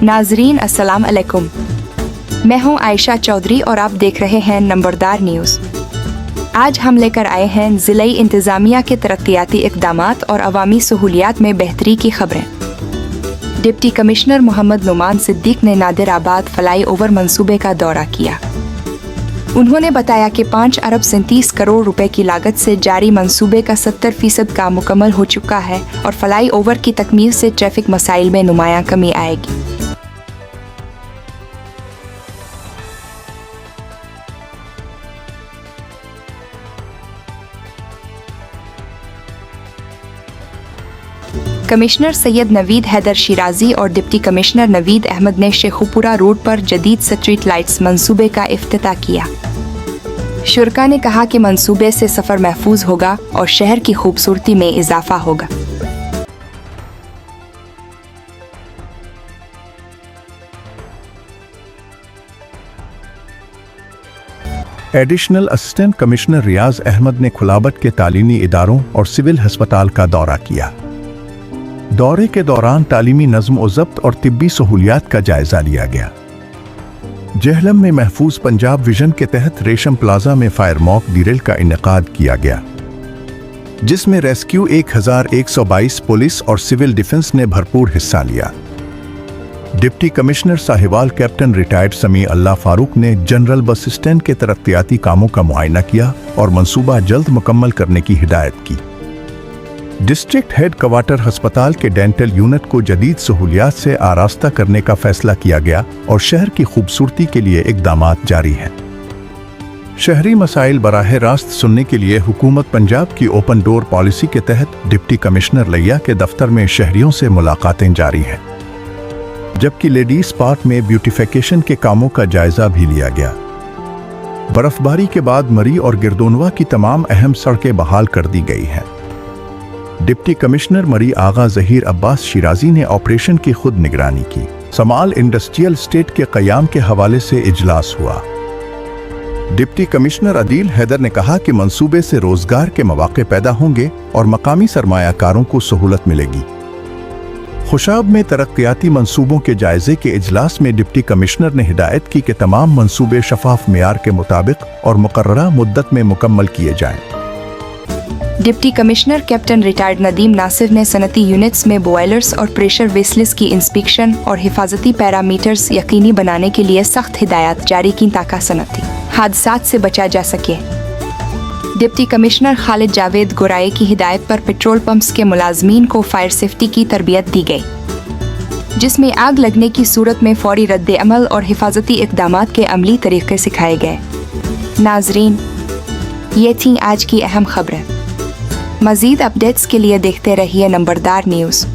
नाजरीन अस्सलाम अलैकुम, मैं हूं आयशा चौधरी और आप देख रहे हैं नंबरदार न्यूज़। आज हम लेकर आए हैं ज़िलाई इंतज़ामिया के तरक्याती इक़दामात और अवामी सहूलियात में बेहतरी की खबरें। डिप्टी कमिश्नर मोहम्मद नुमान सिद्दीक ने नादिराबाद फ्लाई ओवर मंसूबे का दौरा किया। उन्होंने बताया कि 5 अरब 37 करोड़ रुपए की लागत से जारी मंसूबे का 70% काम मुकम्मल हो चुका है और फ्लाई ओवर की तकमील से ट्रैफिक मसाइल में नुमायां कमी आएगी। कमिश्नर सैयद नवीद हैदर शिराजी और डिप्टी कमिश्नर नवीद अहमद ने शेखुपुरा रोड पर जदीद स्ट्रीट लाइट्स मंसूबे का इफ्तिताह किया। शुरका ने कहा कि मंसूबे से सफ़र महफूज होगा और शहर की खूबसूरती में इजाफा होगा। एडिशनल असिस्टेंट कमिश्नर रियाज अहमद ने खुलाबट के तालीमी इदारों और सिविल हस्पताल का दौरा किया। दौरे के दौरान तालीमी नज़्म-ओ-ज़ब्त और तिब्बी सहूलियात का जायजा लिया गया। जहलम में महफूज पंजाब विजन के तहत रेशम प्लाजा में फायर मॉक ड्रिल का इनेकाद किया गया, जिसमें रेस्क्यू 1122 पुलिस और सिविल डिफेंस ने भरपूर हिस्सा लिया। Deputy commissioner Sahiwal captain retired समी अल्लाह फारूक ने जनरल बस स्टैंड के तरक्याती कामों का मुआयना किया और मंसूबा जल्द मुकम्मल करने की हिदायत की। डिस्ट्रिक्ट हेड क्वार्टर अस्पताल के डेंटल यूनिट को जदीद सहूलियात से आरास्ता करने का फैसला किया गया और शहर की खूबसूरती के लिए इक़दामात जारी हैं। शहरी मसाइल बराह रास्त सुनने के लिए हुकूमत पंजाब की ओपन डोर पॉलिसी के तहत डिप्टी कमिश्नर लिया के दफ्तर में शहरियों से मुलाकातें जारी हैं, जबकि लेडीज पार्क में ब्यूटिफिकेशन के कामों का जायजा भी लिया गया। बर्फबारी के बाद मरी और गिरदोनवा की तमाम अहम सड़कें बहाल कर दी गई हैं। डिप्टी कमिश्नर मरी आगा ज़हीर अब्बास शिराजी ने ऑपरेशन की खुद निगरानी की। समाल इंडस्ट्रियल स्टेट के क़याम के हवाले से इजलास हुआ। डिप्टी कमिश्नर अदील हैदर ने कहा कि मंसूबे से रोजगार के मौके पैदा होंगे और मकामी सरमायाकारों को सहूलत मिलेगी। खुशाब में तरक्याती मंसूबों के जायजे के इजलास में डिप्टी कमिश्नर ने हिदायत की कि तमाम मंसूबे शफाफ मेयार के मुताबिक और मुकर्ररा मुद्दत में मुकम्मल किए जाएं। Deputy commissioner captain retired Nadeem Nasir ने सनती यूनिट्स में बॉयलर्स और प्रेशर वेसल्स की इंस्पेक्शन और हिफाजती पैरामीटर्स यकीनी बनाने के लिए सख्त हिदायत जारी की ताकि सनती हादसात से बचा जा सके। डिप्टी कमिश्नर खालिद जावेद गुराए की हिदायत पर पेट्रोल पंप्स के मुलाजमीन को फायर सेफ्टी की तरबियत दी गई, जिसमें आग लगने की सूरत में फौरी रद्द अमल और हिफाजती इक़दामात के अमली तरीक़े सिखाए गए। नाजरीन, ये थी आज की अहम खबरें। मज़ीद अपडेट्स के लिए देखते रहिए नंबरदार न्यूज़।